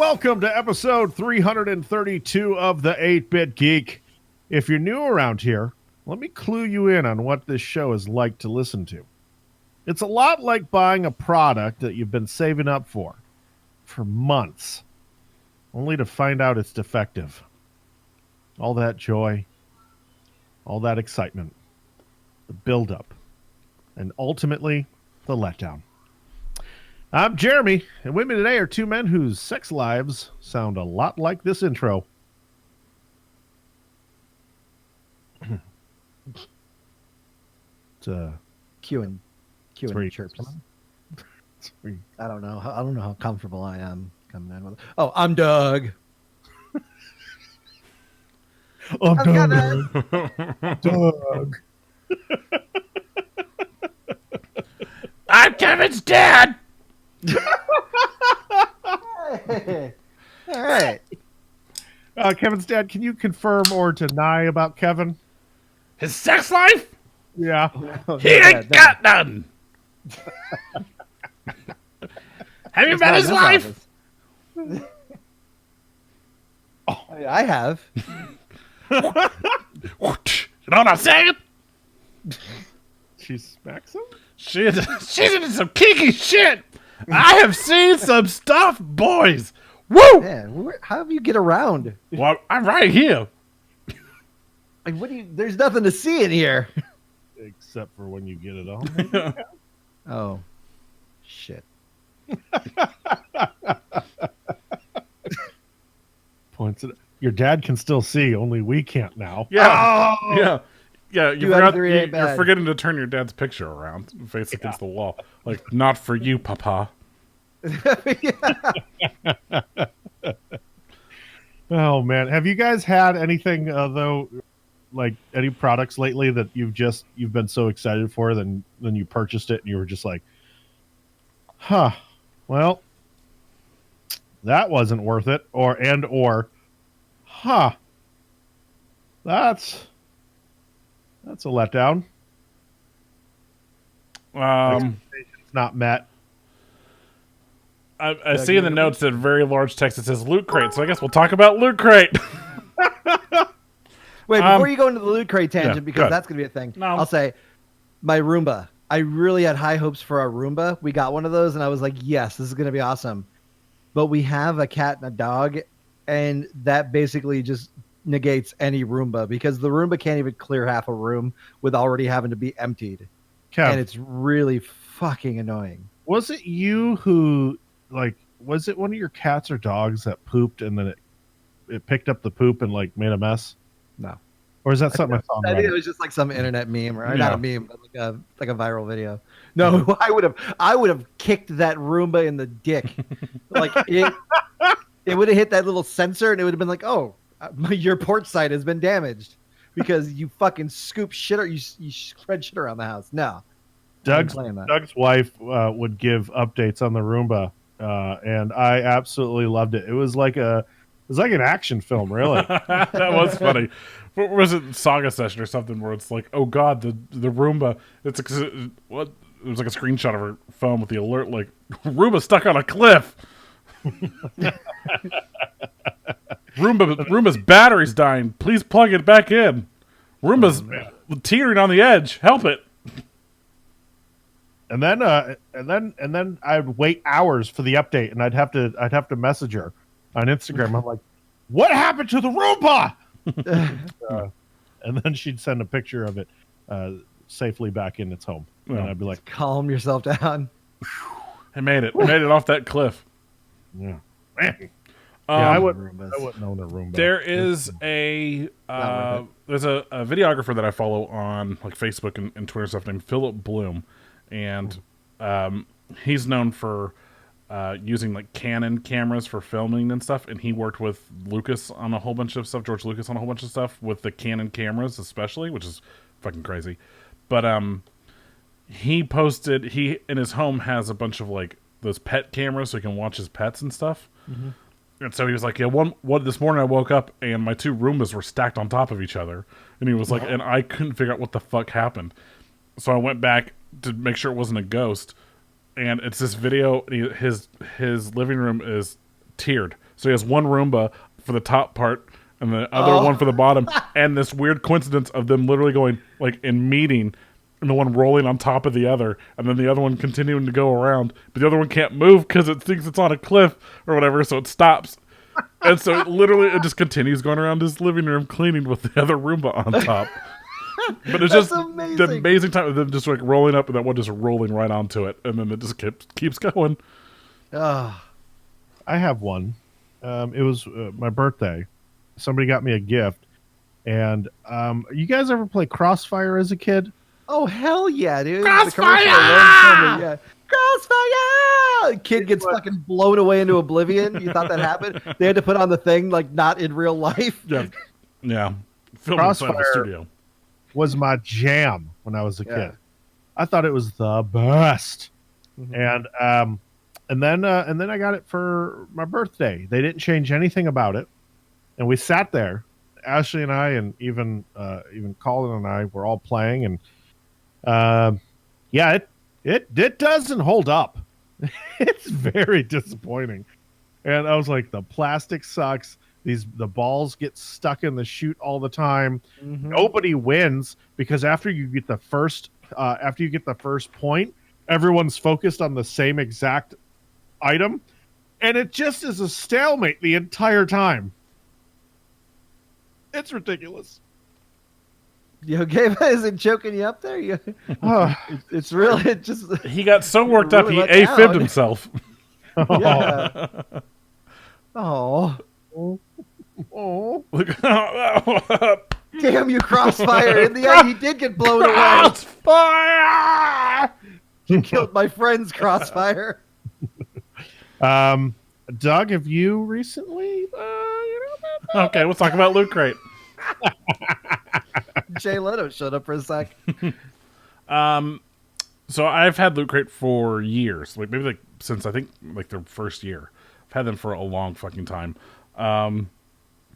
welcome to episode 332 of the 8-Bit Geek. If you're new around here, let me clue you in on what this show is like to listen to. It's a lot like buying a product that you've been saving up for months, only to find out it's defective. All that joy, all that excitement, the buildup, and ultimately the letdown. I'm Jeremy, and with me today are two men whose sex lives sound a lot like this intro. It's Cueing three. chirps. I don't know how comfortable I am coming in with it. Oh, I'm Doug. I'm Doug. I'm Kevin's dad. Hey. All right. Kevin's dad, can you confirm or deny about Kevin? His sex life? Yeah. He ain't got none. Have you met his wife? I have. You know what I'm saying? She smacks him? She's into some kinky shit. I have seen some stuff, boys. Woo! Man, how do you get around? Well, I'm right here. Like, there's nothing to see in here. Except for when you get it on. Oh, shit. Points it. Your dad can still see, only we can't now. Yeah. Oh! Yeah. Yeah, you're forgetting to turn your dad's picture around, face against the wall. Like, not for you, Papa. Oh man, have you guys had anything though, like any products lately that you've been so excited for, then you purchased it and you were just like, well, that wasn't worth it, or that's a letdown. Expectations not met. I see in the notes that very large text that says Loot Crate, so I guess we'll talk about Loot Crate. Wait, before you go into the Loot Crate tangent, yeah, because that's going to be a thing, No. I'll say my Roomba. I really had high hopes for our Roomba. We got one of those, and I was like, yes, this is going to be awesome. But we have a cat and a dog, and that basically just negates any Roomba, because the Roomba can't even clear half a room with already having to be emptied. Kev, And it's really fucking annoying. was it you who, like, was it one of your cats or dogs that pooped and then it picked up the poop and like made a mess? No. Or is that something I saw on I think Reddit? it was just like some internet meme, or Yeah. not a meme, but like a viral video. No, I would have kicked that Roomba in the dick. Like it would have hit that little sensor, and it would have been like, "Oh, your port side has been damaged because you fucking scoop shit, or you spread shit around the house." No, Doug's wife would give updates on the Roomba, and I absolutely loved it. It was like an action film, really. That was funny. What was it, Saga Session or something, where it's like, oh god, the Roomba. It's what? It was like a screenshot of her phone with the alert, like Roomba stuck on a cliff. Roomba's battery's dying. Please plug it back in. Roomba's teetering on the edge. Help it. And then I'd wait hours for the update, and I'd have to message her on Instagram. I'm like, "What happened to the Roomba?" And then she'd send a picture of it safely back in its home, and I'd be like, calm yourself down. I made it. Made it off that cliff. "Yeah, man." I wouldn't own a Roomba. There is there's a videographer that I follow on like Facebook and Twitter stuff named Philip Bloom, and he's known for using like Canon cameras for filming and stuff, and he worked with Lucas on a whole bunch of stuff, George Lucas on a whole bunch of stuff with the Canon cameras especially, which is fucking crazy. But he in his home has a bunch of like those pet cameras so he can watch his pets and stuff. Mm-hmm. And so he was like, yeah, one this morning I woke up and my two Roombas were stacked on top of each other. And he was like, and I couldn't figure out what the fuck happened. So I went back to make sure it wasn't a ghost. And it's this video. His living room is tiered. So he has one Roomba for the top part and the other one for the bottom. And this weird coincidence of them literally going like in meeting, and the one rolling on top of the other, and then the other one continuing to go around, but the other one can't move because it thinks it's on a cliff or whatever, so it stops. And so literally it just continues going around his living room cleaning with the other Roomba on top. But it's just amazing. the amazing time of them just like rolling up and that one just rolling right onto it, and then it just keeps going. Oh, I have one. It was my birthday. Somebody got me a gift. And you guys ever play Crossfire as a kid? oh hell yeah, dude! Crossfire! The commercial alone told me, yeah. Crossfire! Kid gets fucking blown away into oblivion. You thought that happened? They had to put on the thing like not in real life. Yeah. Filmed inside the studio. Was my jam when I was a Yeah. kid. I thought it was the best. Mhm. And then I got it for my birthday. They didn't change anything about it, and we sat there. Ashley and I, and even Colin and I, were all playing, and yeah, it doesn't hold up. It's very disappointing. And I was like, the plastic sucks. The balls get stuck in the chute all the time. Mhm. Nobody wins because after you get the first point, everyone's focused on the same exact item, and it just is a stalemate the entire time. It's ridiculous. You okay? Is it choking you up there? It's really it just He got so worked up, he Really let AFib'd down. himself. yeah. Oh, Oh, Look- damn you, Crossfire! In the end, he did get blown away. Crossfire! You killed my friend's Crossfire. Doug, have you recently? Okay, let's talk about Loot Crate. Jay Leno showed up for a sec. So I've had Loot Crate for years, like maybe like since I think like their first year. I've had them for a long fucking time.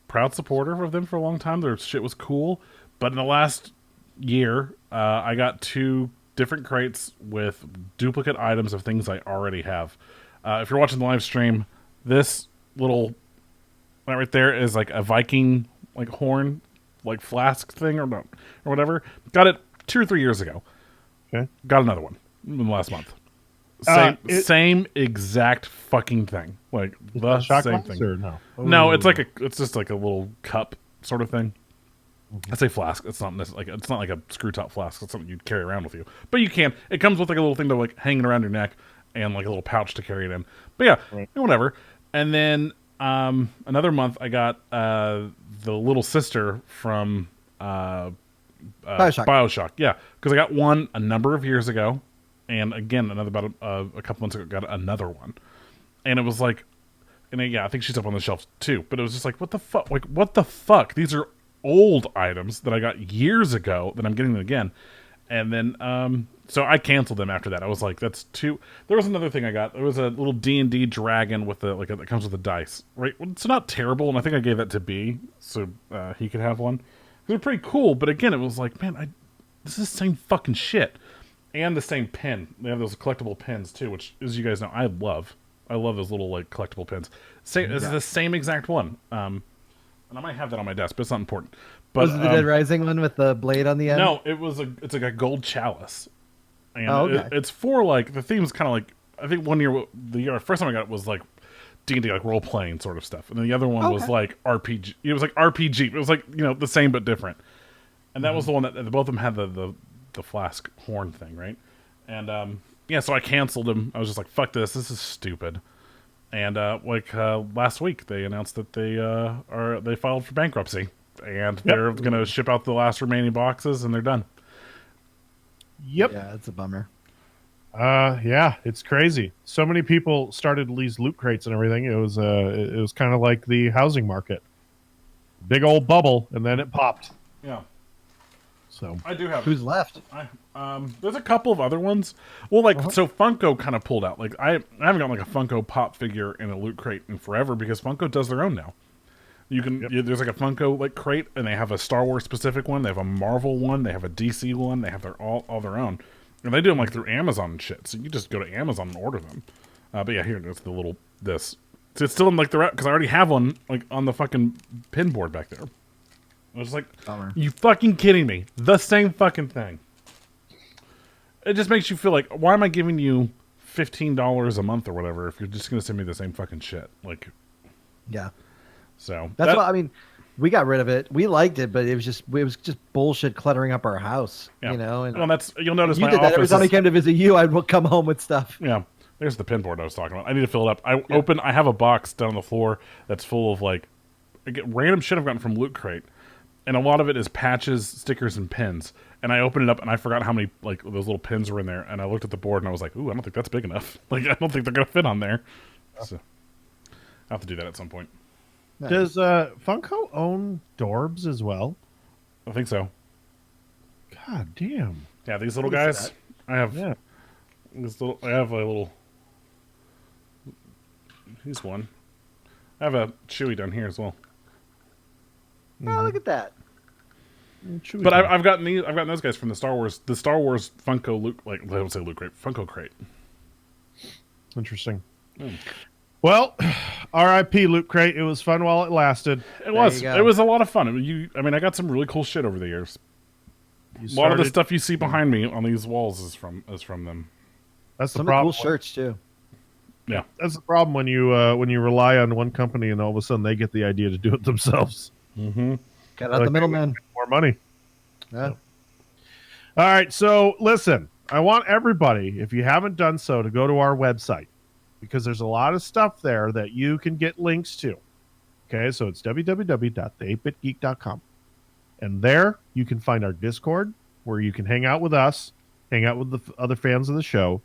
Proud supporter of them for a long time. Their shit was cool, but in the last year, I got 2 different crates with duplicate items of things I already have. If you're watching the live stream, this little right there is like a Viking like horn, like flask thing or whatever. Got it 2 or 3 years ago. Okay. Got another one in the last month. Same exact fucking thing. Like the shot same glass thing. or no? No, it's just like a little cup sort of thing. I say flask. It's not like a screw top flask. It's something you'd carry around with you. But you can. It comes with like a little thing to like hanging around your neck and like a little pouch to carry it in. But yeah, Right. whatever. And then another month I got the little sister from Bioshock. Yeah, because I got one a number of years ago, and again about a couple months ago got another one, and it was like, and yeah, I think she's up on the shelf too. But it was just like, what the fuck? Like, what the fuck? These are old items that I got years ago that I'm getting them again, and then so I canceled them after that. I was like, that's too. There was another thing I got. There was a little D&D dragon with the that comes with the dice, right? It's not terrible, and I think I gave that to B so he could have one. They're pretty cool, but again, it was like, man, this is the same fucking shit, and the same pin. They have those collectible pins too, which, as you guys know, I love. I love those little like collectible pins. This is the same exact one. And I might have that on my desk, but it's not important. But Was it the Dead Rising one with the blade on the end? no, it's like a gold chalice, and okay. it's for like the theme's kind of like, I think the first time I got it was like D&D, like role playing sort of stuff, and then the other one was like RPG. It was like RPG. It was like the same but different, and that was the one that both of them had the flask horn thing, right? And yeah, so I canceled them. I was just like, fuck this is stupid. And last week they announced that they filed for bankruptcy, and they're gonna ship out the last remaining boxes, and they're done. Yep. Yeah, it's a bummer. Yeah, it's crazy. So many people started these loot crates and everything. It was kind of like the housing market, big old bubble, and then it popped. Yeah, So I do have. Who's left? There's a couple of other ones. Well, so Funko kind of pulled out. Like I haven't got like a Funko Pop figure in a loot crate in forever because Funko does their own now. You can there's like a Funko like crate, and they have a Star Wars specific one. They have a Marvel one. They have a DC one. They have all their own, and they do them like through Amazon and shit. So you just go to Amazon and order them. But yeah, here's the little this. So it's still in like the because I already have one like on the fucking pin board back there. I was like, Bummer. you fucking kidding me? The same fucking thing. It just makes you feel like, why am I giving you $15 a month or whatever if you're just gonna send me the same fucking shit? Like, Yeah. so That's why, I mean, we got rid of it. We liked it, but it was just bullshit cluttering up our house, yeah. you know. And well, that's you'll notice you my did that every office. time I came to visit you. I'd come home with stuff. Yeah, there's the pin board I was talking about. I need to fill it up. I have a box down on the floor that's full of like I get random shit I've gotten from Loot Crate, and a lot of it is patches, stickers, and pins. And I opened it up and I forgot how many like those little pins were in there. And I looked at the board and I was like, "Ooh, I don't think that's big enough. Like, I don't think they're gonna fit on there." So I'll have to do that at some point. Nice. Does Funko own Dorbs as well? I think so. God damn. Yeah, these little I can guys. see I have Yeah. this little. I have a little. He's one. I have a Chewy down here as well. Oh, look at that. Chewy But time. I've gotten these. I've gotten those guys from the Star Wars Funko Luke. Like I don't say Loot Crate. Funko Crate. Interesting. Mm. Well, R.I.P. Loot Crate. It was fun while it lasted. It was. you go. It was a lot of fun. I mean, I got some really cool shit over the years. You A lot of the started- stuff you see behind me on these walls is from them. That's the Some of the problem. cool shirts too. Yeah. That's the problem when you rely on one company and all of a sudden they get the idea to do it themselves. Mm-hmm. Got out the middleman. More money. Yeah. All right, so listen, I want everybody, if you haven't done so, to go to our website because there's a lot of stuff there that you can get links to. Okay, so it's www.the8bitgeek.com. And there you can find our Discord where you can hang out with us, hang out with the other fans of the show,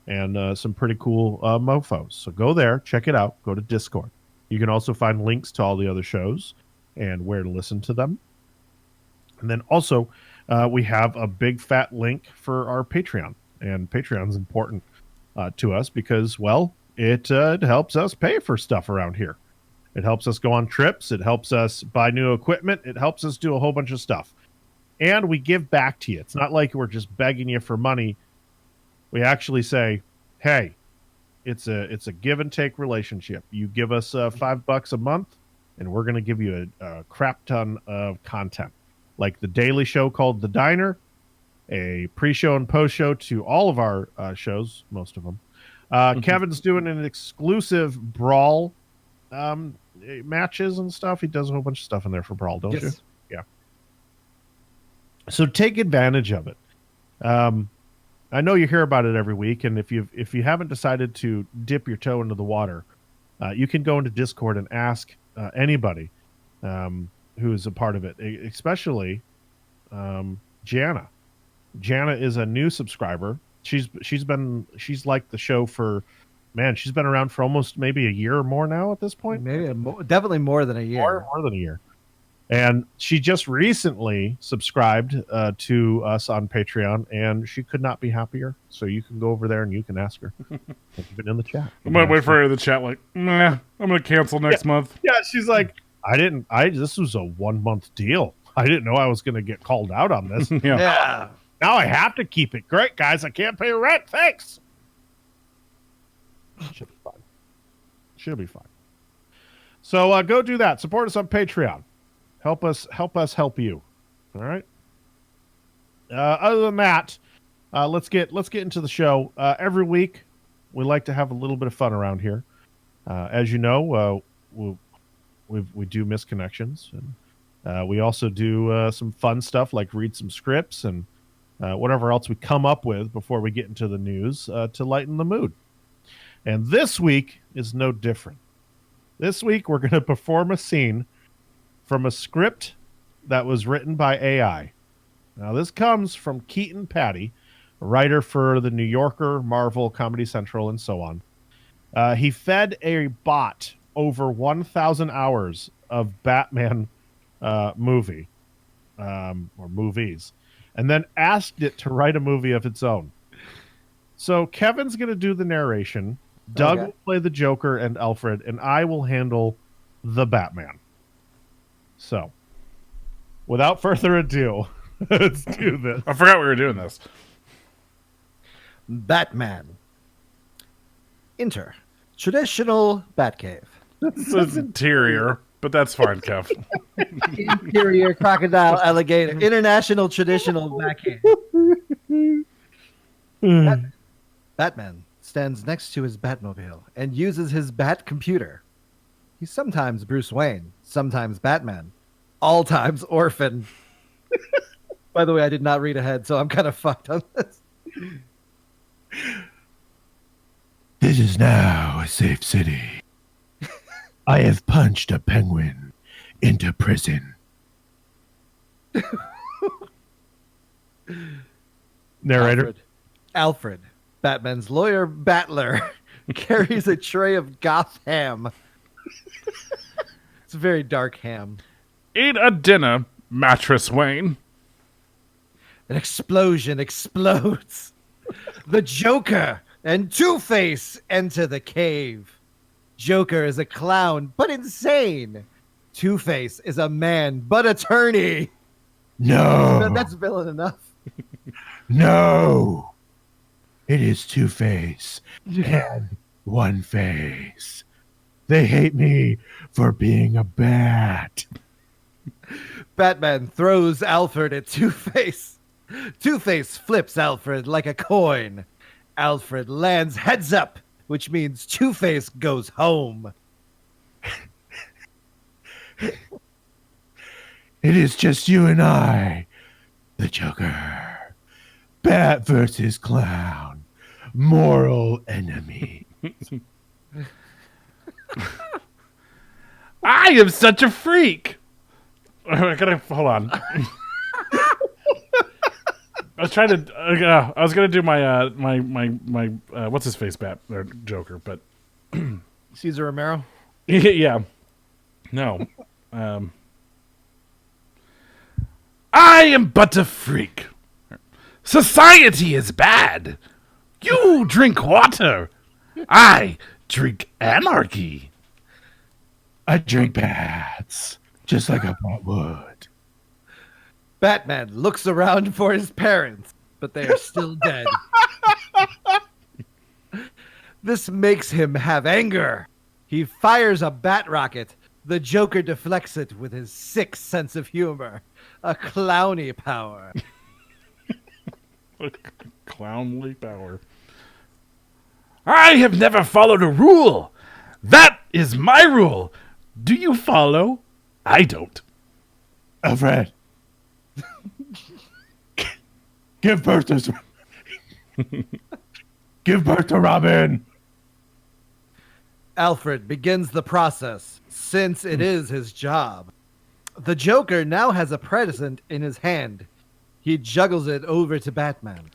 and some pretty cool mofos. So go there, check it out, go to Discord. You can also find links to all the other shows and where to listen to them. And then also, we have a big fat link for our Patreon. And Patreon's important to us because, well, it helps us pay for stuff around here. It helps us go on trips. It helps us buy new equipment. It helps us do a whole bunch of stuff. And we give back to you. It's not like we're just begging you for money. We actually say, hey, it's a give and take relationship. You give us $5 a month, and we're going to give you a crap ton of content. Like the daily show called The Diner, a pre-show and post-show to all of our shows, most of them. Kevin's doing an exclusive Brawl matches and stuff. He does a whole bunch of stuff in there for Brawl, don't you? Yeah. So take advantage of it. I know you hear about it every week, and if you haven't decided to dip your toe into the water, you can go into Discord and ask anybody who's a part of it, especially Jana. Jana is a new subscriber. She's like the show for, man, she's been around for almost maybe a year or more now at this point. Maybe definitely more than a year. More than a year. And she just recently subscribed to us on Patreon, and she could not be happier. So you can go over there and you can ask her. Even in the chat. I might wait for her in the chat like, nah, I'm going to cancel next month. Yeah, she's like, this was a 1 month deal. I didn't know I was going to get called out on this. Yeah. Yeah. Now I have to keep it. Great, guys. I can't pay rent. Thanks. Should be fine. Should be fine. So go do that. Support us on Patreon. Help us help you. All right. Other than that, let's get into the show. Every week, we like to have a little bit of fun around here. As you know, we do misconnections, and we also do some fun stuff like read some scripts and whatever else we come up with before we get into the news to lighten the mood. And this week is no different. This week, we're going to perform a scene from a script that was written by AI. Now, this comes from Keaton Patty, a writer for The New Yorker, Marvel, Comedy Central, and so on. He fed a bot over 1,000 hours of Batman movie or movies, and then asked it to write a movie of its own. So Kevin's going to do the narration. Doug will play the Joker and Alfred, and I will handle the Batman. So, without further ado, let's do this. I forgot we were doing this. Batman. Enter traditional Batcave. It's his interior, but that's fine, Kev. Interior crocodile alligator. International traditional backhand. Batman stands next to his Batmobile and uses his Bat computer. He's sometimes Bruce Wayne, sometimes Batman, all times orphan. By the way, I did not read ahead, so I'm kind of fucked on this. This is now a safe city. I have punched a penguin into prison. Narrator. Alfred, Batman's lawyer battler, carries a tray of goth ham. It's a very dark ham. Eat a dinner, Mattress Wayne. An explosion explodes. The Joker and Two-Face enter the cave. Joker is a clown, but insane. Two-Face is a man, but attorney. No. That's villain enough. No. It is Two-Face and One Face. They hate me for being a bat. Batman throws Alfred at Two-Face. Two-Face flips Alfred like a coin. Alfred lands heads up, which means Two-Face goes home. It is just you and I, the Joker. Bat versus clown. Moral enemy. I am such a freak. I gotta hold on. I was trying to. I was gonna do my what's his face bat or Joker, but Cesar Romero. yeah, no. I am but a freak. Society is bad. You drink water. I drink anarchy. I drink bats, just like a bat would. Batman looks around for his parents, but they are still dead. This makes him have anger. He fires a bat rocket. The Joker deflects it with his sick sense of humor. A clowny power. Clownly power. I have never followed a rule. That is my rule. Do you follow? I don't. Alfred. Give birth to Give birth to Robin. Alfred begins the process, since it is his job. The Joker now has a present in his hand. He juggles it over to Batman.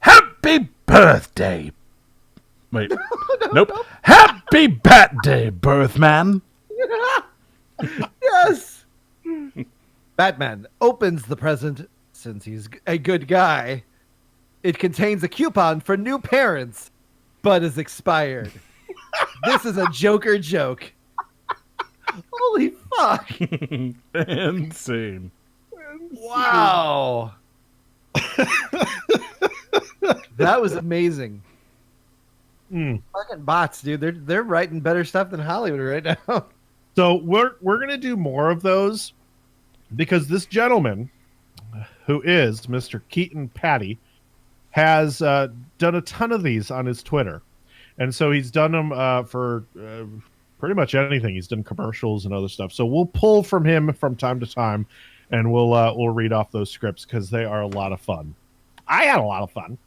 Happy birthday. Wait. Nope. Happy Bat Day, Birthman. Yes! Batman opens the present, since he's a good guy. It contains a coupon for new parents, but is expired. This is a Joker joke. Holy fuck. Insane. Wow. That was amazing. Fucking bots, dude. They're writing better stuff than Hollywood right now. So we're gonna do more of those because this gentleman, who is Mr. Keaton Patty, has done a ton of these on his Twitter, and so he's done them for pretty much anything. He's done commercials and other stuff. So we'll pull from him from time to time, and we'll read off those scripts because they are a lot of fun. I had a lot of fun.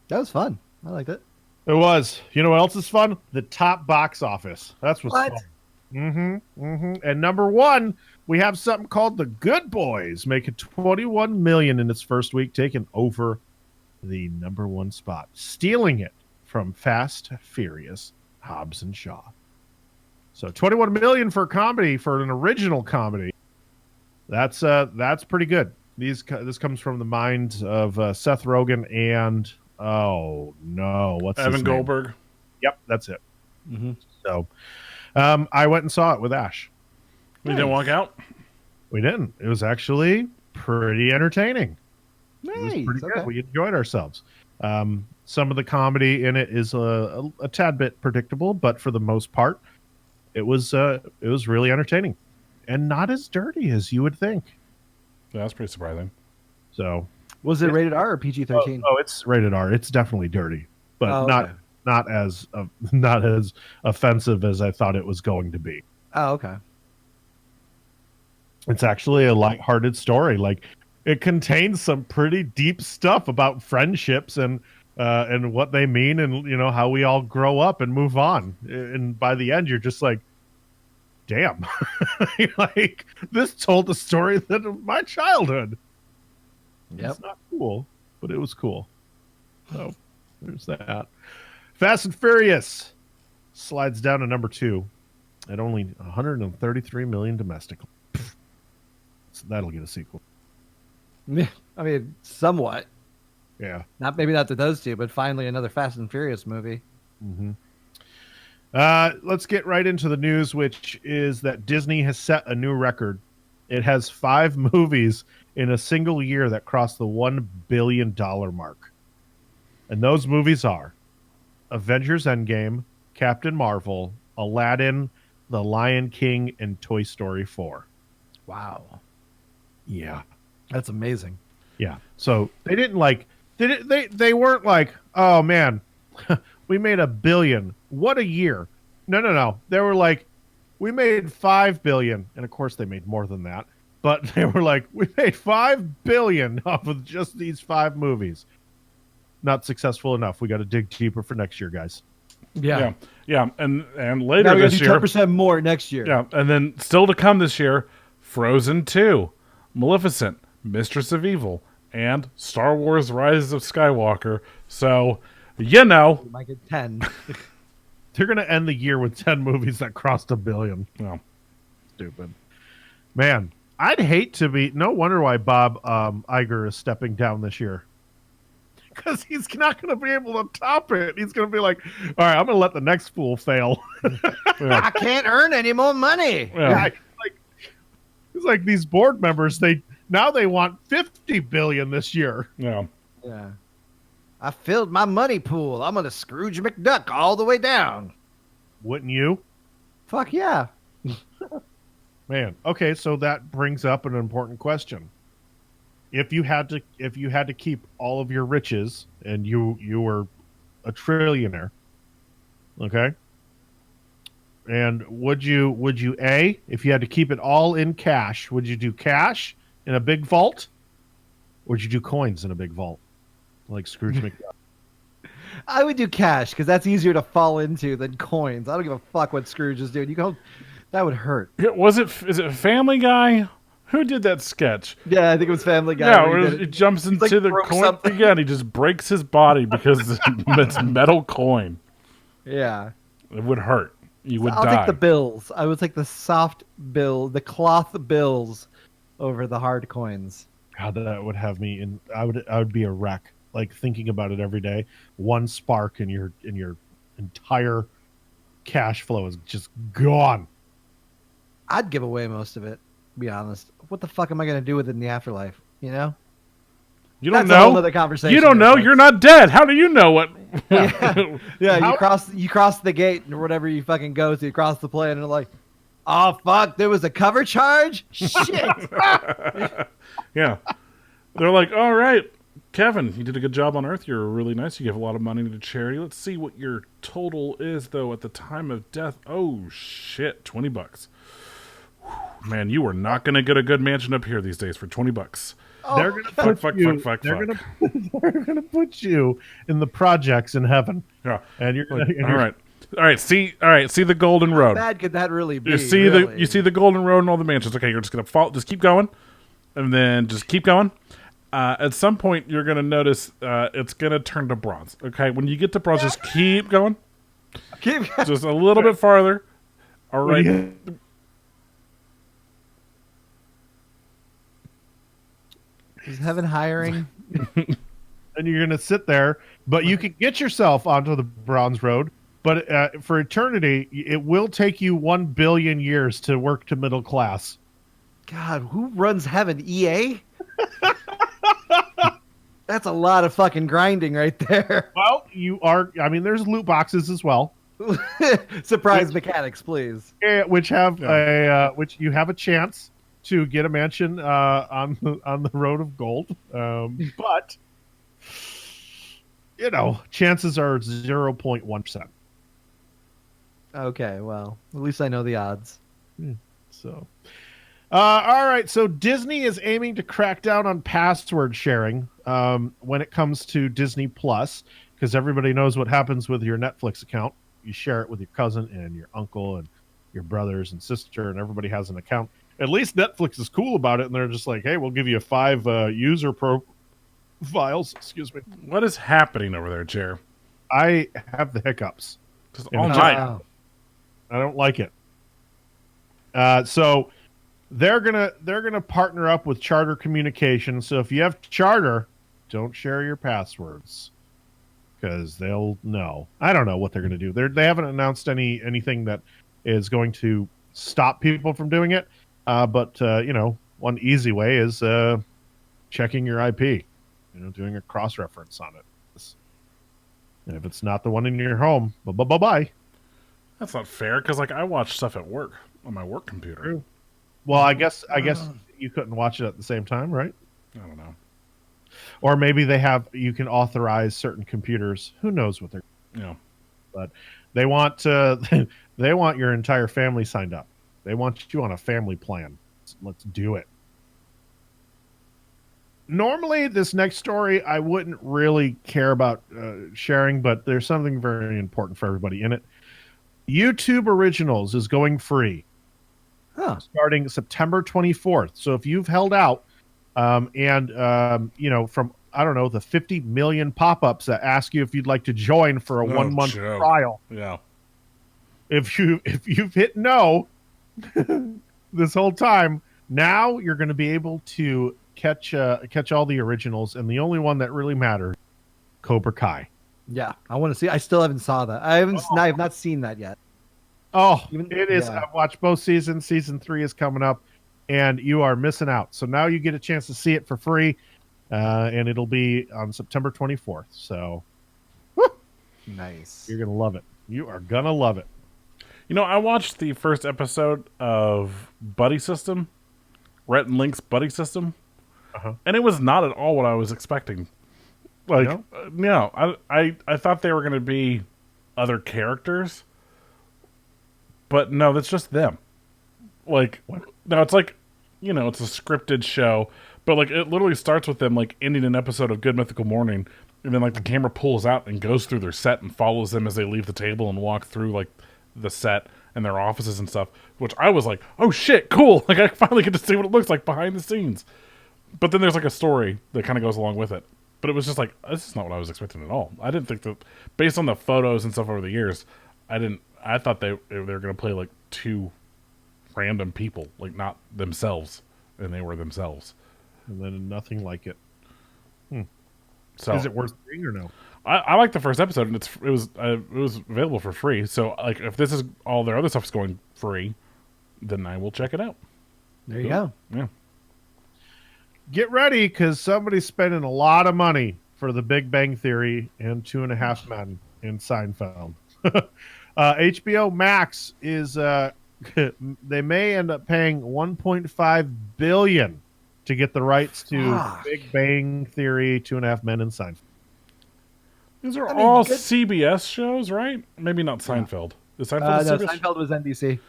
That was fun. I liked it. It was. You know what else is fun? The top box office. That's what's What? fun. And number one, we have something called The Good Boys, making $21 million in its first week, taking over the number one spot, stealing it from Fast, Furious, Hobbs and Shaw. So $21 million for a comedy, for an original comedy. That's pretty good. This comes from the minds of Seth Rogen and what's Evan his name? Goldberg. Yep, that's it. So I went and saw it with Ash. We didn't walk out. We didn't. It was actually pretty entertaining. It was pretty good. Okay. We enjoyed ourselves. Some of the comedy in it is a tad bit predictable, but for the most part, it was really entertaining, and not as dirty as you would think. Yeah, that's pretty surprising. So, Was it rated R or PG-13? oh, it's rated R. It's definitely dirty, but Oh, okay. not as not as offensive as I thought it was going to be. Oh, okay. It's actually a lighthearted story. Like, it contains some pretty deep stuff about friendships and what they mean, and how we all grow up and move on. And by the end, you're just like, damn, like, this told the story of my childhood. Yep. It's not cool, but it was cool. So there's that. Fast and Furious slides down to number 2 at only 133 million domestically. So that'll get a sequel. I mean, somewhat. Yeah. Maybe not to those two, but finally another Fast and Furious movie. Mm-hmm. Let's get right into the news, which is that Disney has set a new record. It has 5 movies in a single year that crossed the $1 billion mark. And those movies are Avengers Endgame, Captain Marvel, Aladdin, The Lion King, and Toy Story 4. Wow. Yeah. That's amazing. Yeah. So they didn't they weren't like, oh man, we made $1 billion. What a year. No. They were like, we made $5 billion. And of course they made more than that. But they were like, we made $5 billion off of just these 5 movies. Not successful enough. We got to dig deeper for next year, guys. Yeah. And later Now we this do year, 10% more next year. yeah, and then still to come this year, Frozen 2, Maleficent, Mistress of Evil, and Star Wars: Rise of Skywalker. So, We might get 10. They're going to end the year with 10 movies that crossed $1 billion. well, Stupid. Man, I'd hate to be. No wonder why Bob Iger is stepping down this year. Because he's not going to be able to top it. He's going to be like, all right, I'm going to let the next fool fail. I can't earn any more money. yeah. It's like these board members, they want $50 billion this year. Yeah. Yeah. I filled my money pool. I'm going to Scrooge McDuck all the way down. Wouldn't you? Fuck yeah. Man. Okay, so that brings up an important question. If you had to keep all of your riches and you were a trillionaire, okay? And would you A, if you had to keep it all in cash, would you do cash in a big vault? Or would you do coins in a big vault? Like Scrooge McDuck. I would do cash because that's easier to fall into than coins. I don't give a fuck what Scrooge is doing. That would hurt. Is it Family Guy? Who did that sketch? Yeah, I think it was Family Guy. Yeah, where where he jumps into like, the broke coin something. again. He just breaks his body because it's metal coin. Yeah. It would hurt. You would I'll die. take the bills. I would take the soft bill, the cloth bills over the hard coins. God, that would have me in. I would be a wreck. Like thinking about it every day. One spark in your entire cash flow is just gone. I'd give away most of it, to be honest. What the fuck am I going to do with it in the afterlife? You know? You don't That's a whole know. other conversation. You don't know. folks. You're not dead. How do you know what? Yeah, How- you cross the gate or whatever you fucking go to, you cross the plane, and they're like, oh fuck, there was a cover charge? Shit. Yeah. They're like, all right, Kevin, you did a good job on Earth. You're really nice. You gave a lot of money to charity. Let's see what your total is, though, at the time of death. Oh, shit, $20. Whew, man, you are not going to get a good mansion up here these days for $20. They're gonna Fuck. They're gonna put you in the projects in heaven, Yeah. and you're gonna. All right. See the golden road. How bad could that really be? You see really? you see the golden road and all the mansions. Okay, you're just gonna follow. Just keep going, and then just keep going. At some point, you're gonna notice it's gonna turn to bronze. Okay, when you get to bronze, just keep going, just a little bit farther. All right. Is heaven hiring? And you're gonna sit there, but you can get yourself onto the bronze road. But for eternity, it will take you 1 billion years to work to middle class. God, who runs heaven? EA? That's a lot of fucking grinding right there. Well, you are. I mean, there's loot boxes as well. Surprise mechanics, please. which have which you have a chance to get a mansion on the road of gold, but chances are 0.1%. Okay, well, at least I know the odds. So, all right. So Disney is aiming to crack down on password sharing when it comes to Disney Plus, because everybody knows what happens with your Netflix account. You share it with your cousin and your uncle and your brothers and sister, and everybody has an account. At least Netflix is cool about it, and they're just like, "Hey, we'll give you 5 user profiles." Excuse me. What is happening over there, Chair? I have the hiccups. Just And all it's night. Wow. I don't like it. So they're gonna partner up with Charter Communications. So if you have Charter, don't share your passwords because they'll know. I don't know what they're gonna do. They haven't announced anything that is going to stop people from doing it. But one easy way is checking your IP. Doing a cross reference on it. And if it's not the one in your home, bye. That's not fair because I watch stuff at work on my work computer. True. Well, I guess you couldn't watch it at the same time, right? I don't know. Or maybe you can authorize certain computers. Who knows what they're. Yeah. But they want they want your entire family signed up. They want you on a family plan. Let's do it. Normally, this next story I wouldn't really care about sharing, but there's something very important for everybody in it. YouTube Originals is going free starting September 24th. So if you've held out from, I don't know, the 50 million pop-ups that ask you if you'd like to join for a 1 month trial. Yeah. If you've hit no this whole time, now you're going to be able to catch all the originals, and the only one that really matters, Cobra Kai. Yeah, I want to see. I still haven't saw that. I have not seen that yet. Oh, Even- it is. yeah. I've watched both seasons. Season 3 is coming up, and you are missing out. So now you get a chance to see it for free, and it'll be on September 24th. So Nice. you're going to love it. You are going to love it. I watched the first episode of Buddy System, Rhett and Link's Buddy System, and it was not at all what I was expecting. I thought they were going to be other characters, but no, that's just them. No, it's it's a scripted show, but it literally starts with them ending an episode of Good Mythical Morning, and then the camera pulls out and goes through their set and follows them as they leave the table and walk through the set and their offices and stuff, which I was like, oh shit, cool. I finally get to see what it looks like behind the scenes. But then there's a story that kind of goes along with it. But it was just this is not what I was expecting at all. I didn't think that, based on the photos and stuff over the years, I thought they were going to play 2 random people, not themselves, and they were themselves. And then nothing like it. So is it worth seeing or no? I like the first episode, and it was available for free. So if this is all their other stuff's going free, then I will check it out. There you go. Yeah. Get ready, because somebody's spending a lot of money for The Big Bang Theory and 2.5 Men in Seinfeld. HBO Max is they may end up paying $1.5 billion to get the rights to Big Bang Theory, 2.5 Men in Seinfeld. These are all CBS shows, right? Maybe not Seinfeld. Is Seinfeld No, CBS? Seinfeld was NBC.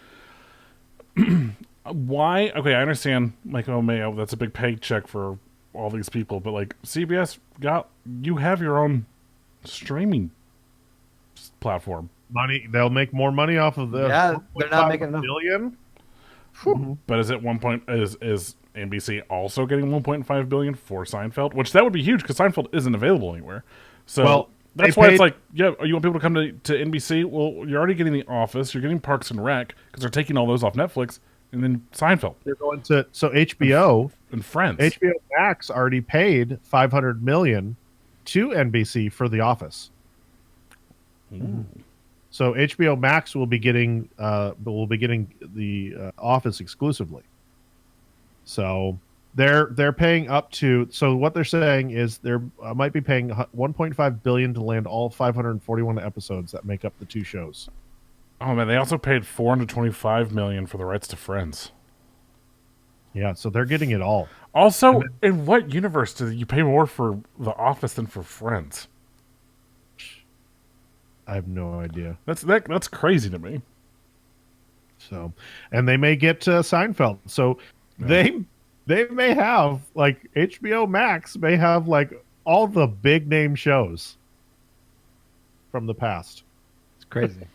Why? Okay, I understand. That's a big paycheck for all these people, but CBS you have your own streaming platform. They'll make more money off of the they're not making enough. billion. But is NBC also getting 1.5 billion for Seinfeld? Which that would be huge because Seinfeld isn't available anywhere. So that's why it's you want people to come to NBC? Well, you're already getting The Office, you're getting Parks and Rec because they're taking all those off Netflix, and then Seinfeld. They're going to HBO and Friends. HBO Max already paid $500 million to NBC for The Office. So HBO Max will be getting The Office exclusively. So They're paying up to, so what they're saying is they're might be paying 1.5 billion to land all 541 episodes that make up the two shows. Oh man, they also paid 425 million for the rights to Friends. Yeah, so they're getting it all. Also, in what universe do you pay more for The Office than for Friends? I have no idea. That's crazy to me. So, and they may get Seinfeld. So they may have, like, HBO Max may have like all the big name shows from the past. It's crazy.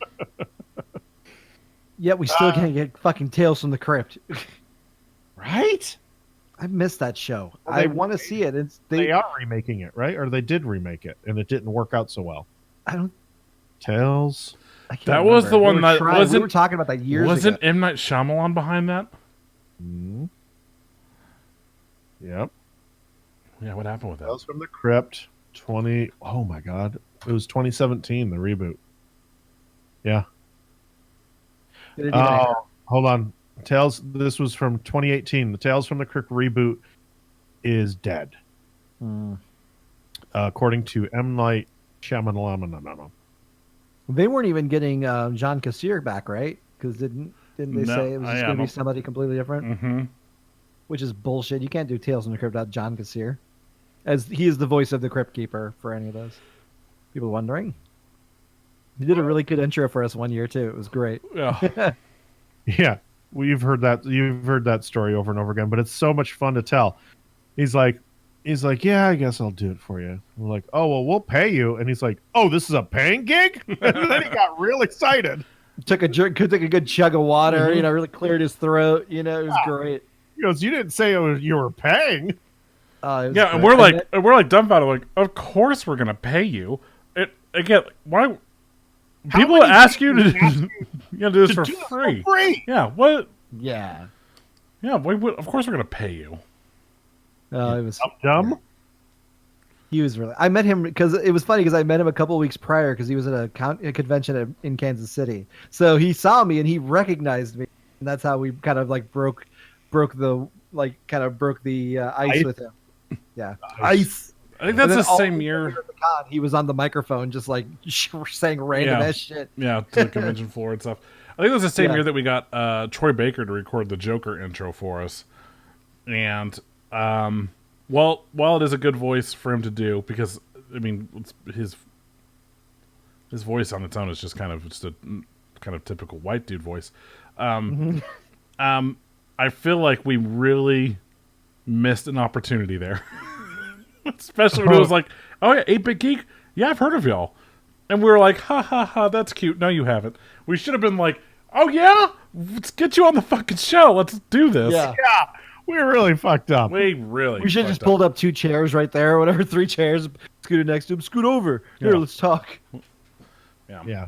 Yet we still can't get fucking Tales from the Crypt. Right? I missed that show. Well, I want to see it. They are remaking it, right? Or they did remake it, and it didn't work out so well. I don't. Tales. I can't That was remember. the one that we were talking about that years wasn't ago. M. Night Shyamalan behind that? Mm. Yep. Yeah, what happened with that? Tales from the Crypt. Oh my God. It was 2017, the reboot. Yeah. Did it even air? Oh, hold on. This was from 2018. The Tales from the Crypt reboot is dead. According to M. Night Shyamalan. They weren't even getting John Kassir back, right? Because didn't they say it was just going to be somebody completely different? Mm-hmm. Which is bullshit. You can't do Tales from the Crypt without John Kassir, as he is the voice of the Crypt Keeper for any of those. People wondering. He did a really good intro for us one year too. It was great. Yeah. Yeah. You've heard that story over and over again, but it's so much fun to tell. He's like, yeah, I guess I'll do it for you. We're like, oh, well, we'll pay you. And he's like, oh, this is a paying gig? And then he got real excited. Took a good chug of water, really cleared his throat. It was great. He goes, you didn't say you were paying. It was Yeah, and great. we're like dumbfounded, like, of course we're gonna pay you. Again, why people ask you to do this for free? Yeah, what? Yeah. Yeah, of course we're gonna pay you. Oh, it was Dumb. He was really. I met him because it was funny because I met him a couple of weeks prior because he was at a convention in Kansas City. So he saw me and he recognized me, and that's how we kind of like broke the ice with him. Yeah, ice. I think that's the same year. He was on the microphone, just like saying random ass shit. Yeah, to the convention floor and stuff. I think it was the same year that we got Troy Baker to record the Joker intro for us. And while it is a good voice for him to do, because I mean his voice on its own is just kind of typical white dude voice. I feel like we really missed an opportunity there. Especially when it was like, oh yeah, 8-Bit Geek? Yeah, I've heard of y'all. And we were like, ha ha ha, that's cute. No, you haven't. We should have been like, oh yeah? Let's get you on the fucking show. Let's do this. Yeah. We really fucked up. We should have just pulled up 2 chairs right there, or whatever, 3 chairs, scooted next to him, scoot over. Here, let's talk. Yeah.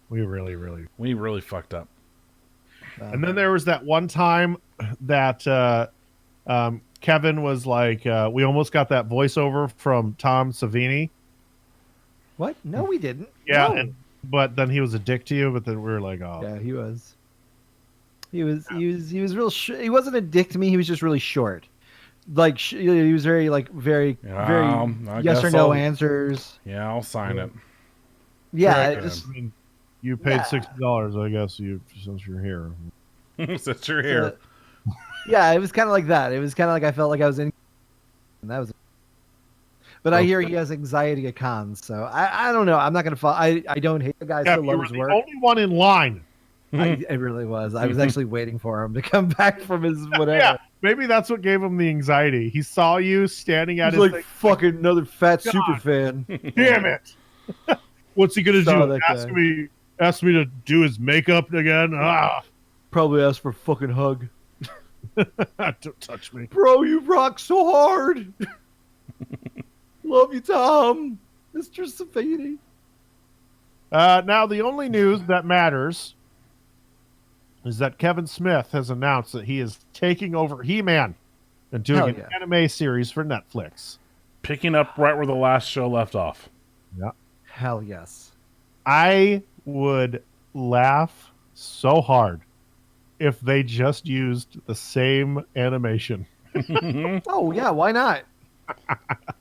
We really fucked up. And then there was that one time that Kevin was like, we almost got that voiceover from Tom Savini. What? No, we didn't. Yeah, No. but then he was a dick to you, but then we were like, oh. Yeah, he was. He was real. He wasn't a dick to me. He was just really short. Like he was very very yes or no answers. Yeah, I'll sign it. Yeah, I mean, you paid $60, I guess. Since you're here. Since you're here. Yeah, it was kind of like that. It was kind of like I felt like I was in. And that was. But I hear he has anxiety at cons, so I don't know. I'm not gonna fall. I don't hate the guy. Still you love were his the work. only one in line. It really was. I was actually waiting for him to come back from his whatever. Yeah, maybe that's what gave him the anxiety. He saw you standing at He's his like fucking another fat super fan. Damn it! What's he gonna Saw do? that Ask me to do his makeup again? Probably asked for a fucking hug. Don't touch me, Bro, you rock so hard. Love you, Tom. Mr. Savini. Now, the only news that matters is that Kevin Smith has announced that he is taking over He-Man and doing an anime series for Netflix. Picking up right where the last show left off. Yeah. Hell yes. I would laugh so hard if they just used the same animation Oh yeah, why not?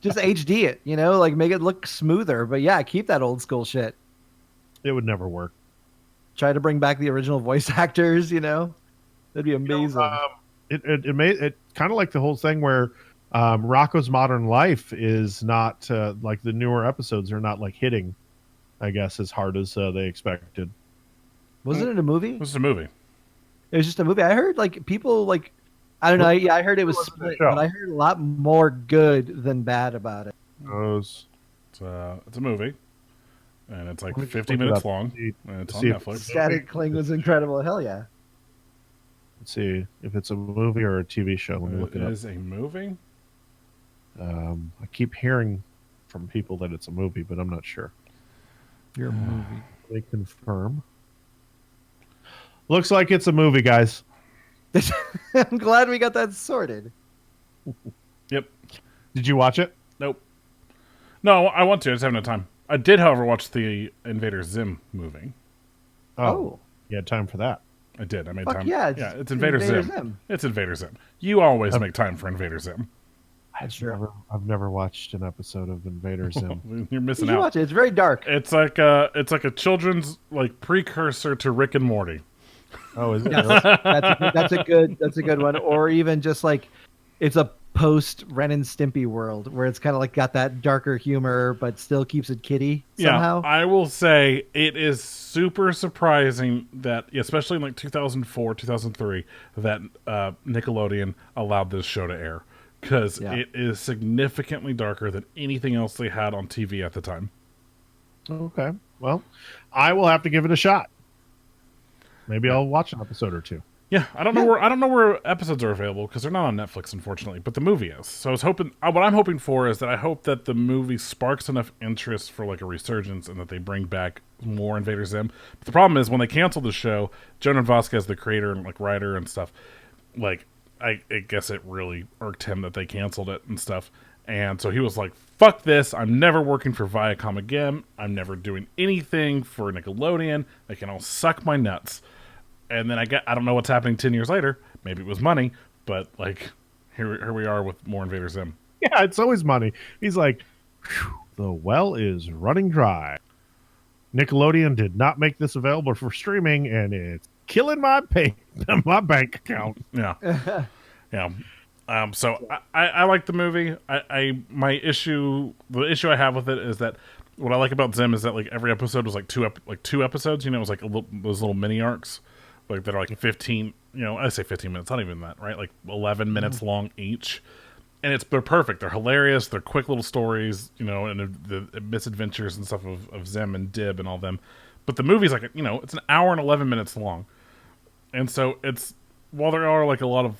Just HD it, like make it look smoother. But yeah, keep that old school shit. It would never work. Try to bring back the original voice actors. That'd be amazing. It made it kind of like the whole thing where Rocco's Modern Life is not like the newer episodes are not like hitting, I guess, as hard as they expected. Wasn't it a movie? This is a movie. It was just a movie. I heard like people like I don't know. Yeah, I heard it was What was the split, show? but I heard a lot more good than bad about it. Those It's a movie, and it's like Let me 50 look it minutes up. long, See- and it's on see if- Netflix. Static Cling was incredible. Hell yeah. let's see if it's a movie or a TV show. Let me look It it up. is a movie. I keep hearing from people that it's a movie, but I'm not sure. Your movie. Let me confirm. Looks like it's a movie, guys. I'm glad we got that sorted. Yep. Did you watch it? Nope. No, I want to. I just haven't had time. I did, however, watch the Invader Zim movie. Oh. You had time for that. I did. I made Fuck time. yeah, It's Invader Zim. It's Invader Zim. You always make time for Invader Zim. I've never watched an episode of Invader Zim. You're You missing should out. watch it. It's very dark. It's like a children's like precursor to Rick and Morty. Oh, is it? Yes, that's a good one. Or even just like it's a post Ren and Stimpy world where it's kind of like got that darker humor, but still keeps it kiddie somehow. Yeah, I will say it is super surprising that, especially in like 2004, 2003, that Nickelodeon allowed this show to air because Yeah. it is significantly darker than anything else they had on TV at the time. Okay. Well, I will have to give it a shot. Maybe I'll watch an episode or two. Yeah, I don't know where episodes are available because they're not on Netflix, unfortunately. But the movie is. So I was hoping. What I'm hoping for is that I hope that the movie sparks enough interest for like a resurgence and that they bring back more Invader Zim. But the problem is when they canceled the show, Jonan Vasquez, the creator and like writer and stuff, like I guess it really irked him that they canceled it and stuff. And so he was like, "Fuck this! I'm never working for Viacom again. I'm never doing anything for Nickelodeon. They can all suck my nuts." And then I don't know what's happening 10 years later. Maybe it was money, but like here we are with more Invader Zim. Yeah, it's always money. He's like, "Phew, the well is running dry. Nickelodeon did not make this available for streaming, and it's killing my my bank account." Yeah, yeah. So I like the movie. The issue I have with it is that what I like about Zim is that like every episode was like two episodes. It was like those little mini arcs. Like that are like 15, I say 15 minutes, not even that, right? Like 11 minutes long each. And they're perfect. They're hilarious. They're quick little stories, and the misadventures and stuff of Zim and Dib and all them. But the movie's like, it's an hour and 11 minutes long. And so while there are like a lot of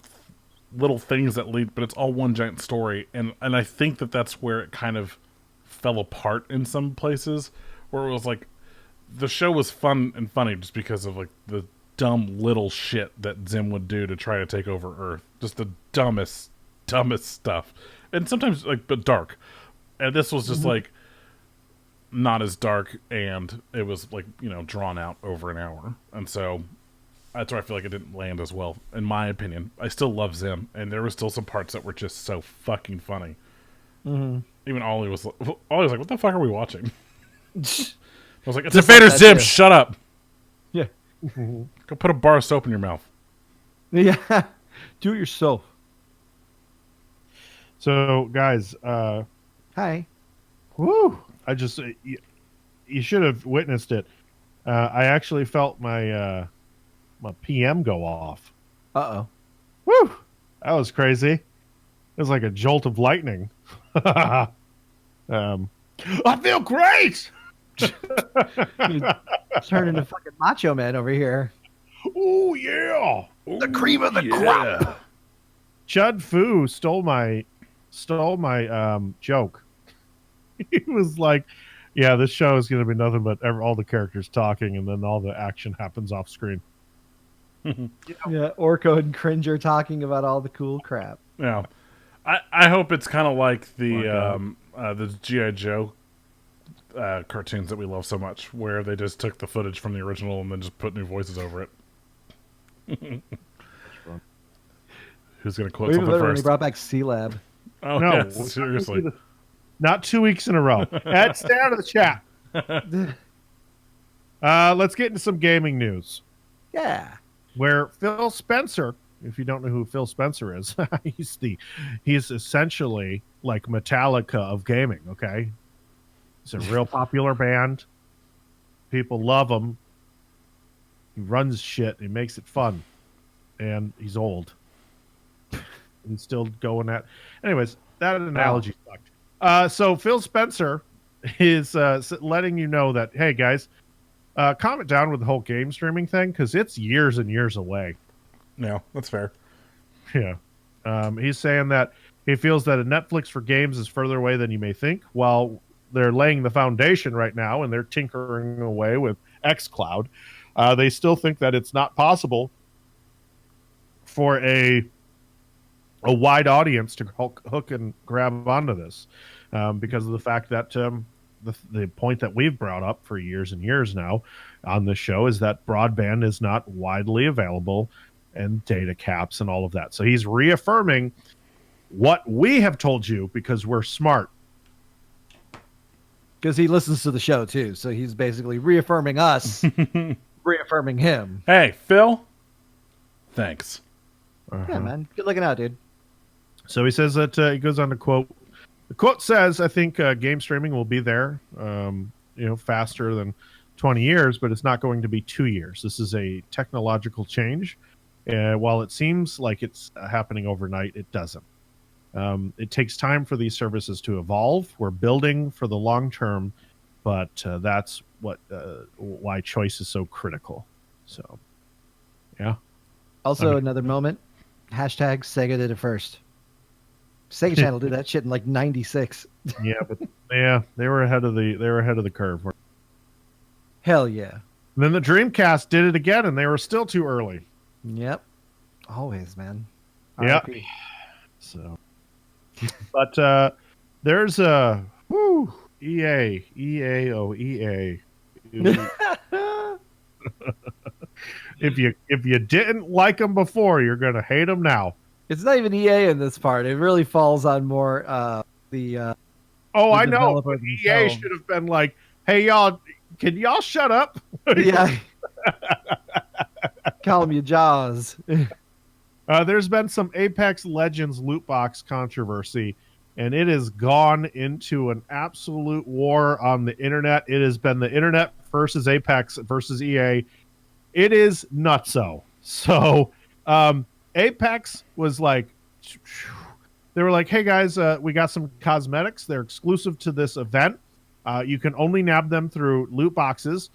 little things that lead, but it's all one giant story. And I think that's where it kind of fell apart in some places where it was like the show was fun and funny just because of like the dumb little shit that Zim would do to try to take over Earth. Just the dumbest stuff. And sometimes but dark. And this was just like not as dark, and it was like, drawn out over an hour. And so that's where I feel like it didn't land as well, in my opinion. I still love Zim, and there were still some parts that were just so fucking funny. Mm-hmm. Even Ollie was like, "What the fuck are we watching?" I was like, "It's Just Invader like that, Zim. too. Shut up. Yeah. Go put a bar of soap in your mouth." Yeah. Do it yourself. So, guys, Hi. whoo! I just you should have witnessed it. I actually felt my my PM go off. Uh-oh. Woo! That was crazy. It was like a jolt of lightning. I feel great. Turn into fucking Macho Man over here. Oh yeah! The cream of the crop. Chud Fu stole my joke. He was like, "Yeah, this show is going to be nothing but all the characters talking, and then all the action happens off screen." Yeah, Orko and Cringer talking about all the cool crap. Yeah, I hope it's kind of like the G.I. Joe cartoons that we love so much, where they just took the footage from the original and then just put new voices over it. who's going to quote Even something better when he first. brought back C-Lab. Oh, No, yes, seriously. Not 2 weeks in a row. Ed, stay out of the chat. Let's get into some gaming news. Yeah. Where Phil Spencer, if you don't know who Phil Spencer is, he's essentially like Metallica of gaming, okay? He's a real popular band. People love him. He runs shit. He makes it fun. And he's old. He's still going at... Anyways, that analogy sucked. So Phil Spencer is letting you know that, hey, guys, calm it down with the whole game streaming thing because it's years and years away. Yeah, that's fair. Yeah. He's saying that he feels that a Netflix for games is further away than you may think. While they're laying the foundation right now and they're tinkering away with xCloud, they still think that it's not possible for a wide audience to hook and grab onto this because of the fact that the point that we've brought up for years and years now on this show is that broadband is not widely available and data caps and all of that. So he's reaffirming what we have told you because we're smart. Because he listens to the show, too. So he's basically reaffirming us, reaffirming him. Hey, Phil. Thanks. Yeah, man. Good looking out, dude. So he says that he goes on to quote. The quote says, I think game streaming will be there, faster than 20 years, but it's not going to be 2 years. This is a technological change. While it seems like it's happening overnight, it doesn't. It takes time for these services to evolve. We're building for the long term, but that's why choice is so critical. So, yeah. Also, another moment. Hashtag Sega did it first. Sega Channel did that shit in like '96. Yeah, but they were ahead of the curve. Hell yeah. And then the Dreamcast did it again, and they were still too early. Yep. Always, man. Yeah. RIP. So, but there's a EA. If you didn't like them before, you're gonna hate them now. It's not even EA in this part. It really falls on more the. I know. developer EA themselves. should have been like, "Hey y'all, can y'all shut up?" Yeah. Call them your jaws. There's been some Apex Legends loot box controversy, and it has gone into an absolute war on the internet. It has been the internet versus Apex versus EA. It is nutso. So, Apex was like, they were like, hey guys, we got some cosmetics. They're exclusive to this event. You can only nab them through loot boxes,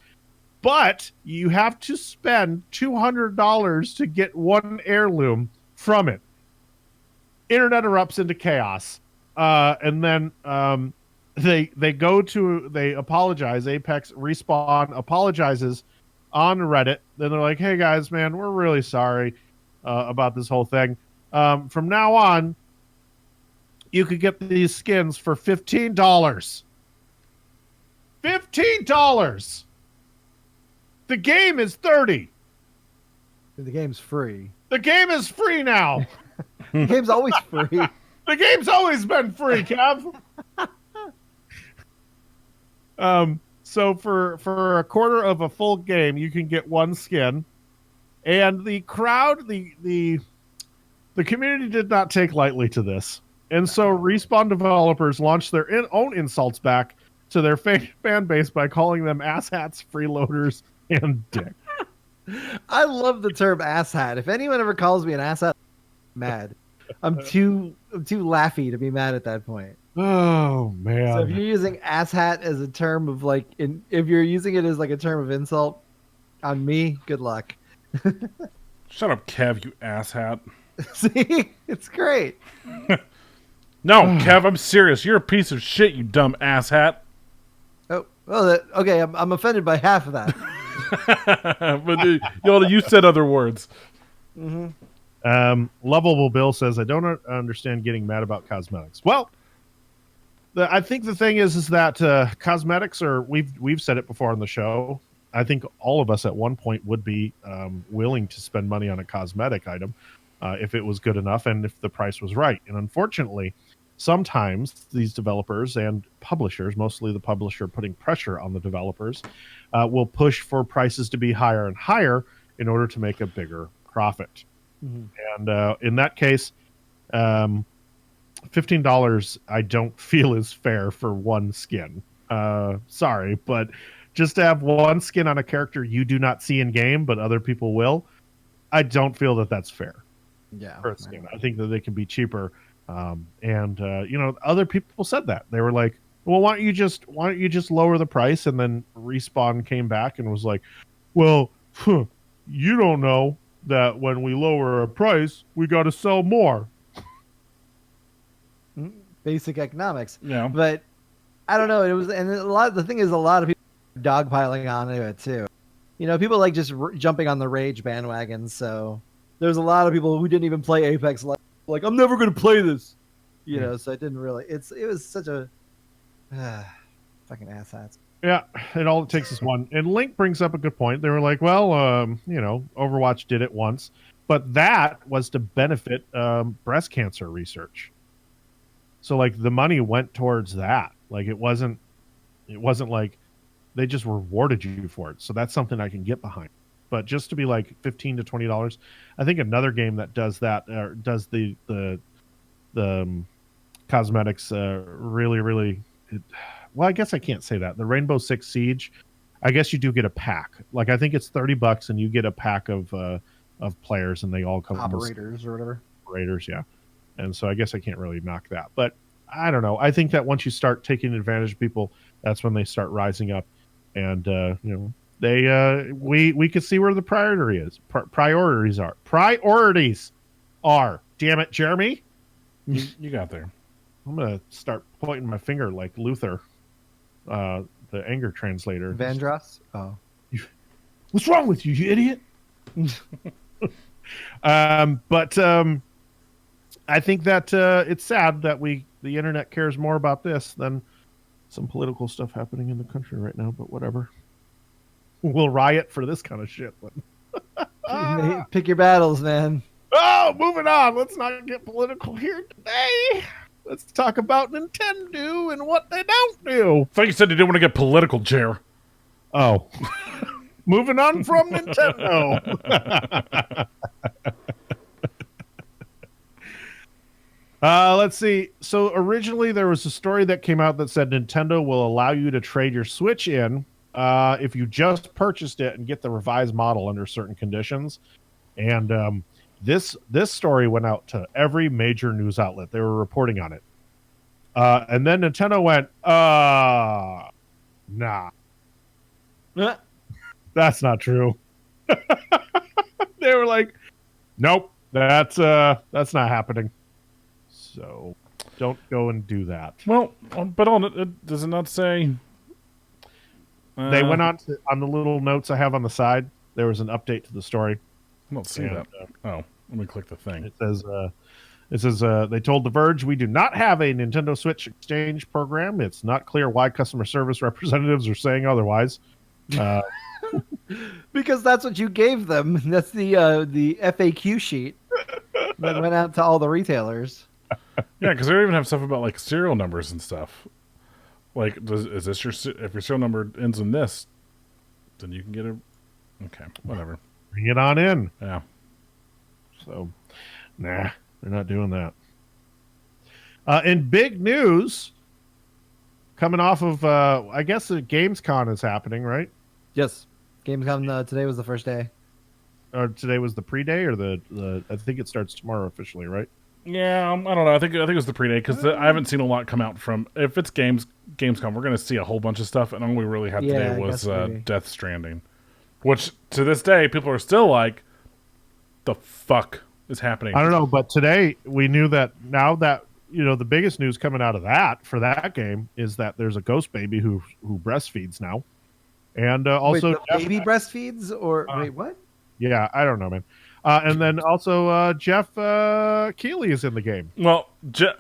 but you have to spend $200 to get one heirloom from it. Internet erupts into chaos. And then they apologize. Apex Respawn apologizes on Reddit. Then they're like, hey guys, man, we're really sorry about this whole thing. From now on, you could get these skins for $15. $15. The game is $30. The game's free. The game is free now. The game's always free. The game's always been free, Kev. So for a quarter of a full game, you can get one skin. And the crowd, the community did not take lightly to this. And so Respawn developers launched their own insults back to their fan base by calling them asshats, freeloaders, and dick. I love the term asshat. If anyone ever calls me an asshat, I'm mad. I'm too laughy to be mad at that point. Oh man! So if you're using asshat as a term of like, if you're using it as like a term of insult on me, good luck. Shut up, Kev, you asshat. See, it's great. No, Kev, I'm serious. You're a piece of shit, you dumb asshat. Oh, well, okay. I'm offended by half of that. But you said other words. Mm-hmm. Lovable Bill says, I don't understand getting mad about cosmetics. Well, I think the thing is that cosmetics are, we've said it before on the show. I think all of us at one point would be willing to spend money on a cosmetic item. if it was good enough and if the price was right. And unfortunately, sometimes these developers and publishers, mostly the publisher putting pressure on the developers, will push for prices to be higher and higher in order to make a bigger profit. And in that case, $15 I don't feel is fair for one skin. Sorry, but just to have one skin on a character you do not see in game, but other people will, I don't feel that that's fair. Yeah, For a skin. I think that they can be cheaper. Other people said that. They were like, well, why don't you just lower the price? And then Respawn came back and was like, well, you don't know that when we lower a price, we got to sell more. basic economics. Yeah. But I don't know. It was, and the thing is, a lot of people are dogpiling onto it too. People like just jumping on the rage bandwagon. So there's a lot of people who didn't even play Apex like I'm never going to play this. So it didn't really. It was such a fucking asshats. Yeah, and all it takes is one. And Link brings up a good point. They were like, well, Overwatch did it once, but that was to benefit breast cancer research. So like the money went towards that. Like it wasn't like they just rewarded you for it. So that's something I can get behind. But just to be like $15 to $20, I think another game that does that does the cosmetics really. Well, I guess I can't say that. The Rainbow Six Siege, I guess you do get a pack. Like I think it's $30 and you get a pack of players and they all come operators or whatever. Operators, yeah. And so I guess I can't really knock that. But I don't know. I think that once you start taking advantage of people, that's when they start rising up. And we could see where the priorities are. Damn it, Jeremy. You got there. I'm gonna start pointing my finger like Luther, the anger translator. Vandross? Oh. What's wrong with you, you idiot? But I think that it's sad that the internet cares more about this than some political stuff happening in the country right now, but whatever. We'll riot for this kind of shit. Pick your battles, man. Oh, moving on. Let's not get political here today. Let's talk about Nintendo and what they don't do. I thought you said you didn't want to get political, Jer. Oh. Moving on from Nintendo. Let's see. So originally there was a story that came out that said Nintendo will allow you to trade your Switch in if you just purchased it and get the revised model under certain conditions. And this story went out to every major news outlet. They were reporting on it. And then Nintendo went, nah. That's not true. They were like, nope, that's not happening. So don't go and do that. Well, but on it does it not say? They went on the little notes I have on the side. There was an update to the story. I don't see that. Let me click the thing. It says they told The Verge, we do not have a Nintendo Switch exchange program. It's not clear why customer service representatives are saying otherwise. Because that's what you gave them. That's the FAQ sheet that went out to all the retailers. Yeah, because they even have stuff about like serial numbers and stuff. Like, is this if your serial number ends in this, then you can get a. Okay, whatever. Bring it on in. Yeah. So, nah, they're not doing that. In big news, coming off of, I guess the Gamescom is happening, right? Yes. Gamescom today was the first day. Or today was the pre-day, or the I think it starts tomorrow officially, right? Yeah, I don't know. I think it was the pre-day because I haven't seen a lot come out from. If it's Gamescom, we're going to see a whole bunch of stuff, and all we really had today was Death Stranding, which to this day people are still like, "The fuck is happening?" I don't know, but today we knew that now that the biggest news coming out of that for that game is that there's a ghost baby who breastfeeds now, and also wait, the baby breastfeeds or wait, what? Yeah, I don't know, man. And then also Jeff Keighley is in the game. Well,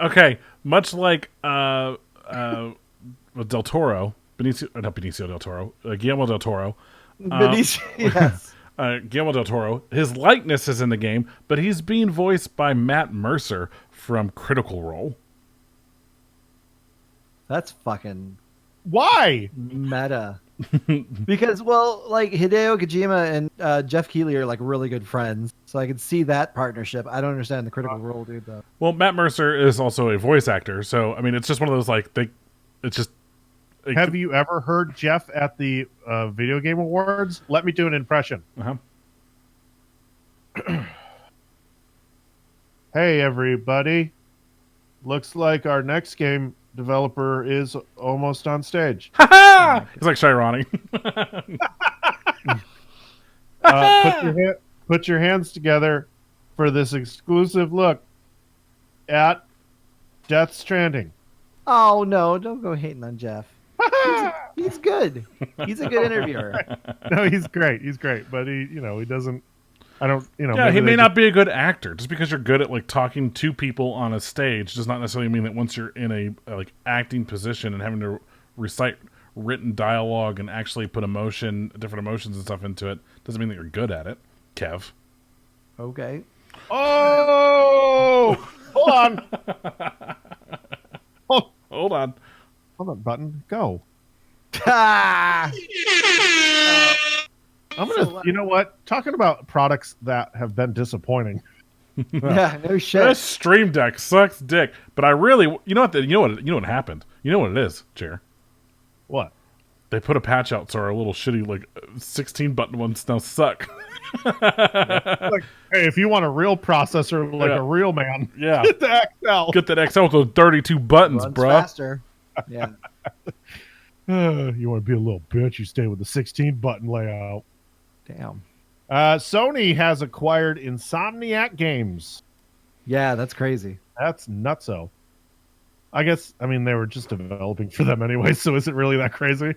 okay, much like Del Toro, not Benicio del Toro, Guillermo del Toro. Benicio, yes. Guillermo del Toro. His likeness is in the game, but he's being voiced by Matt Mercer from Critical Role. That's fucking Why? meta. Because, well, like Hideo Kojima and Jeff Keighley are like really good friends, so I could see that partnership. I don't understand the Critical Role dude though. Well, Matt Mercer is also a voice actor, so I mean, it's just one of those like it's just. Have you ever heard Jeff at the Video Game Awards? Let me do an impression. Uh-huh. Hey, everybody. Looks like our next game developer is almost on stage. It's like Shirani. Put your hands together for this exclusive look at Death Stranding. Oh no, don't go hating on Jeff. He's good. He's a good interviewer. No, he's great. He's great, but he doesn't. I don't. Yeah, he may not be a good actor. Just because you're good at like talking to people on a stage does not necessarily mean that once you're in a like acting position and having to recite written dialogue and actually put different emotions and stuff into it, doesn't mean that you're good at it. Kev. Okay. Oh, hold on. Hold on. Hold on, button. Go. Ah! I'm gonna. You know what? Talking about products that have been disappointing. Yeah, no This shit. Stream Deck sucks dick. But I really, you know what happened. You know what it is, Chair. What? They put a patch out, so our little shitty like 16 button ones now suck. Like, hey, if you want a real processor, like a real man, Yeah. get the XL. Get that XL with those 32 buttons, Runs bruh. faster. Yeah. You want to be a little bitch? You stay with the 16 button layout. Damn. Sony has acquired Insomniac Games. Yeah, that's crazy. That's nutso. I guess. I mean, they were just developing for them anyway. So is it really that crazy?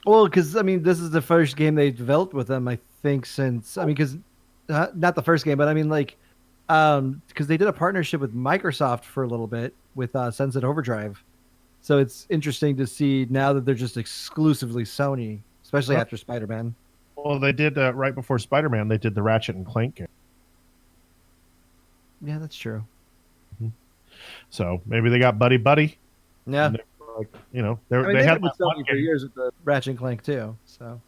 Well, because I mean, this is the first game they developed with them, I think, since because not the first game, but I mean, like, because they did a partnership with Microsoft for a little bit with Sunset Overdrive. So it's interesting to see now that they're just exclusively Sony, especially after Spider-Man. Well, they did right before Spider-Man. They did the Ratchet and Clank game. Yeah, that's true. So maybe they got buddy. Yeah, And they were like, they I mean, they they had had with that one Sony for game. years with the Ratchet and Clank too. So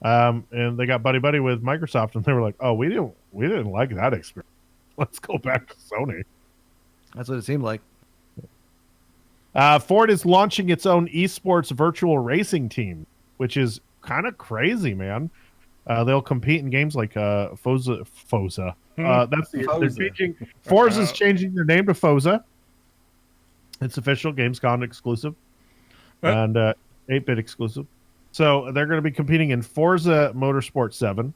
And they got buddy with Microsoft, and they were like, "Oh, we didn't like that experience. Let's go back to Sony." that's what it seemed like. Ford is launching its own esports virtual racing team, which is kind of crazy, man. They'll compete in games like Forza. That's they're Forza. changing. Forza's changing their name to Forza. It's official, Gamescom exclusive, and 8-bit exclusive. So they're going to be competing in Forza Motorsport 7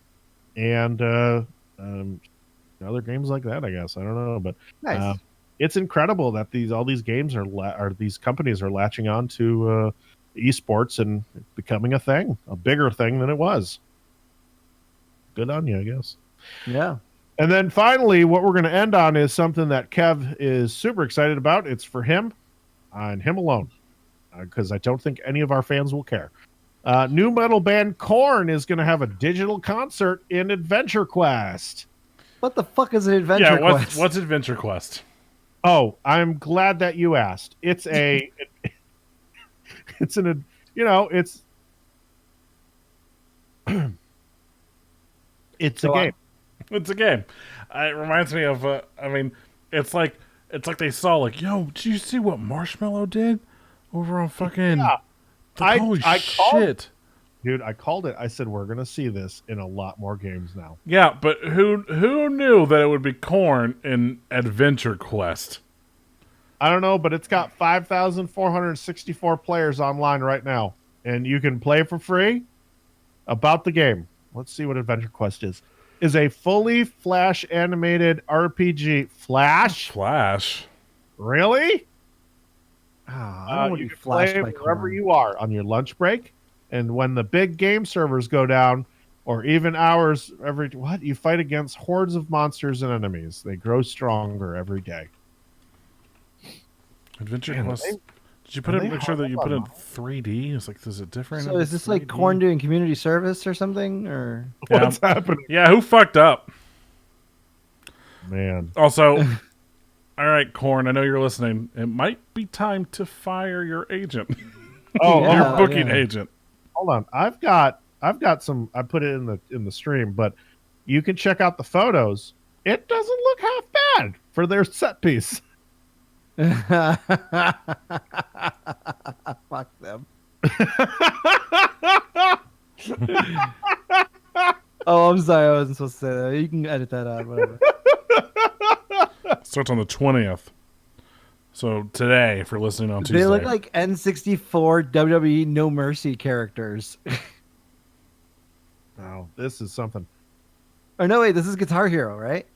and other games like that. I guess I don't know, but Nice. it's incredible that all these games are these companies are latching on to esports and becoming a bigger thing than it was. Good on you, I guess. Yeah. And then finally, what we're going to end on is something that Kev is super excited about. It's for him and him alone, because I don't think any of our fans will care. New metal band Korn is going to have a digital concert in Adventure Quest. What the fuck is an Adventure Quest? What's Adventure Quest? Oh, I'm glad that you asked. It's it's it's a game. It's a game. It reminds me of. I mean, it's like they saw like, yo, did you see what Marshmallow did over on fucking? Yeah. Like, holy shit, dude! I called it. I said we're gonna see this in a lot more games now. Yeah, but who knew that it would be Korn in Adventure Quest? I don't know, but it's got 5,464 players online right now, and you can play for free. About the game, let's see what Adventure Quest is. Is a fully Flash animated RPG. Flash? Really? I don't want to You be can play flashed by wherever Korn. you are on your lunch break, and when the big game servers go down, or even hours you fight against hordes of monsters and enemies. They grow stronger every day. Adventure Man, Quest Did you put it? Make sure that you put it 3D. It's like, is it different? So is this like 3D? Korn doing community service or something? Or What's happening? Yeah, who fucked up? Man. Also, all right, Korn, I know you're listening. It might be time to fire your agent. Oh, Yeah. Your booking agent. hold on. I've got some. I put it in the stream, but you can check out the photos. It doesn't look half bad for their set piece. fuck them. Oh, I'm sorry. I wasn't supposed to say that. You can edit that out. Whatever. Starts on the 20th. So today, if you're listening on Tuesday. They look like N64 WWE No Mercy characters. Oh, this is something. Or no, wait, this is Guitar Hero, right?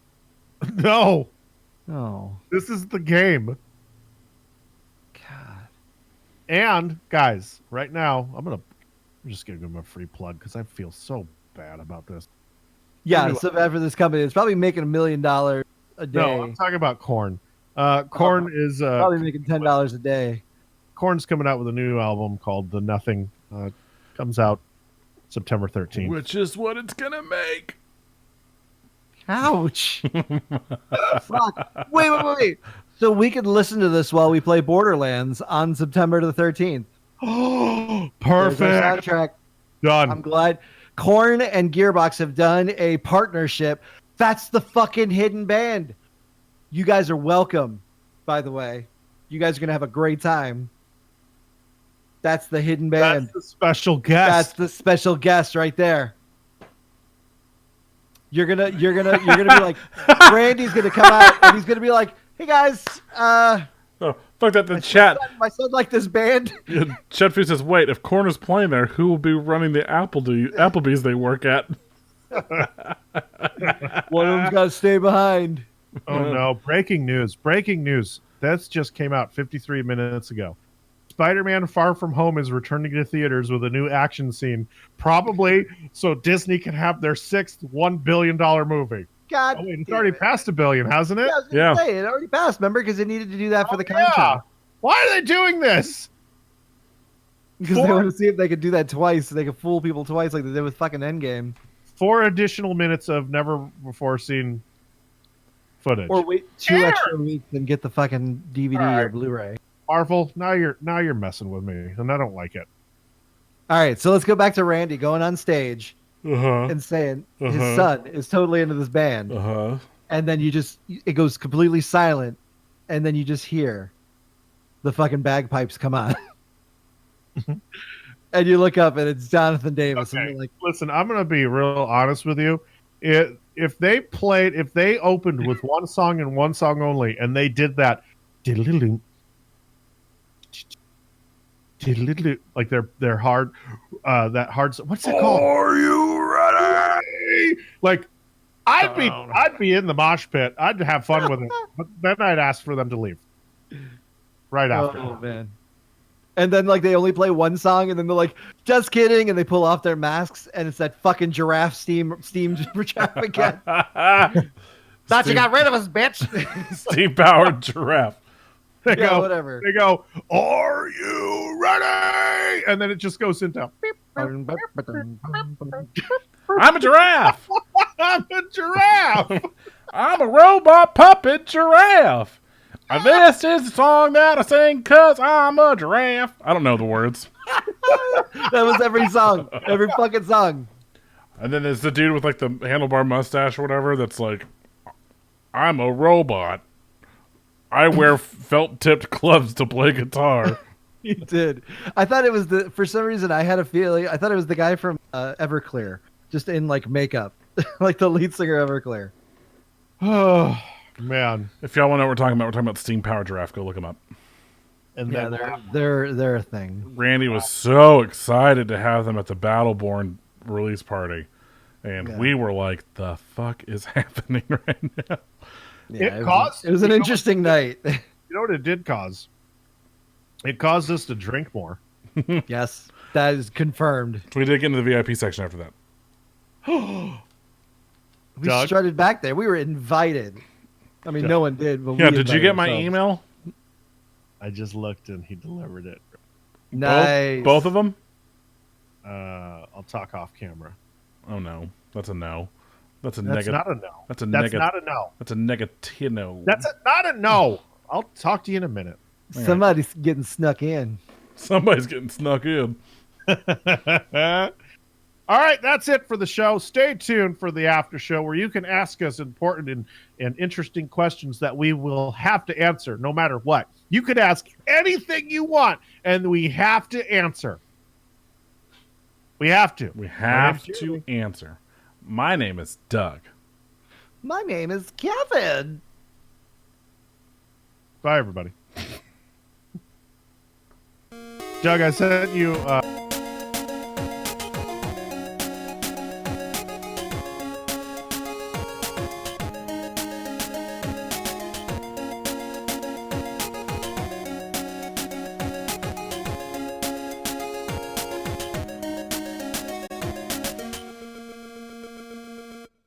No, Oh, this is the game. God. And guys, right now, I'm just gonna give them a free plug because I feel so bad about this. Yeah, Anyway. so bad for this company. It's probably making $1 million a day. No, I'm talking about Korn. Korn is Probably making $10 a day. Korn's coming out with a new album called The Nothing. Comes out September 13th. Which is what it's going to make. Ouch. Fuck. Wait. So we can listen to this while we play Borderlands on September the 13th. Oh, There's our perfect. soundtrack. Done. I'm glad. Korn and Gearbox have done a partnership. That's the fucking hidden band. You guys are welcome, by the way. You guys are going to have a great time. That's the hidden band. That's the special guest. That's the special guest right there. You're gonna be like, Randy's gonna come out and he's gonna be like, hey guys, Oh, fuck that. The chat. my son liked this band. Chatfeed says, wait, if Korn is playing there, who will be running the Applebee's they work at? One of them's gotta stay behind. Oh no! Breaking news! That's just came out 53 minutes ago. Spider-Man: Far From Home is returning to theaters with a new action scene, probably so Disney can have their sixth $1 billion movie. God, Oh wait, it's already passed $1 billion, hasn't it? Yeah, I was gonna say, it already passed. Remember, because they needed to do that for the contract. Yeah. Why are they doing this? Because they want to see if they could do that twice. So they could fool people twice, like they did with fucking Endgame. 4 additional minutes of never before seen footage. Or wait 2 extra weeks and get the fucking DVD All right. or Blu-ray. Marvel, now you're messing with me, and I don't like it. All right, so let's go back to Randy going on stage Uh-huh. and saying his Uh-huh. son is totally into this band. Uh-huh. And then it goes completely silent, and then you just hear the fucking bagpipes come on. And you look up and it's Jonathan Davis. Okay. And you're like, Listen, I'm gonna be real honest with you. If they opened with one song and one song only, and they did that, like they're hard, that hard. What's it called? Are you ready? Like, I'd be in the mosh pit. I'd have fun with it, but then I'd ask for them to leave right after. oh man. And then like they only play one song, and then they're like, just kidding, and they pull off their masks, and it's that fucking giraffe steam giraffe again. Thought you got rid of us, bitch. Steam-powered giraffe. They Yeah, go, whatever. They go, are you ready? And then it just goes into, beep, I'm a giraffe. I'm a giraffe. I'm a robot puppet giraffe. This is the song that I sing because I'm a giraffe. I don't know the words. That was every song, every fucking song. And then there's the dude with like the handlebar mustache or whatever that's like, I'm a robot. I wear felt-tipped gloves to play guitar. You did. I thought it was for some reason I had a feeling, I thought it was the guy from Everclear, just in like makeup, like the lead singer of Everclear. Oh, man. If y'all want to know what we're talking about Steam Power Giraffe, go look him up. And Yeah, then they're a thing. Randy was so excited to have them at the Battleborn release party. And Yeah. we were like, the fuck is happening right now? Yeah, caused- it was an interesting night. you know what it did cause? It caused us to drink more. Yes, that is confirmed. We did get into the VIP section after that. We Doug? strutted back there. We were invited. I mean, no one did. But Yeah, we did you invited get my ourselves. email? I just looked and he delivered it. Nice. Both of them? I'll talk off camera. Oh no, that's a no. That's Not a no. That's a That's not a no. That's a negatino. Not a no. I'll talk to you in a minute. Somebody's getting snuck in. Somebody's getting snuck in. All right, that's it for the show. Stay tuned for the after show where you can ask us important and interesting questions that we will have to answer no matter what. You could ask anything you want, and we have to answer. We have to. We have to answer. My name is Doug. My name is Kevin. Bye, everybody. Doug, I sent you...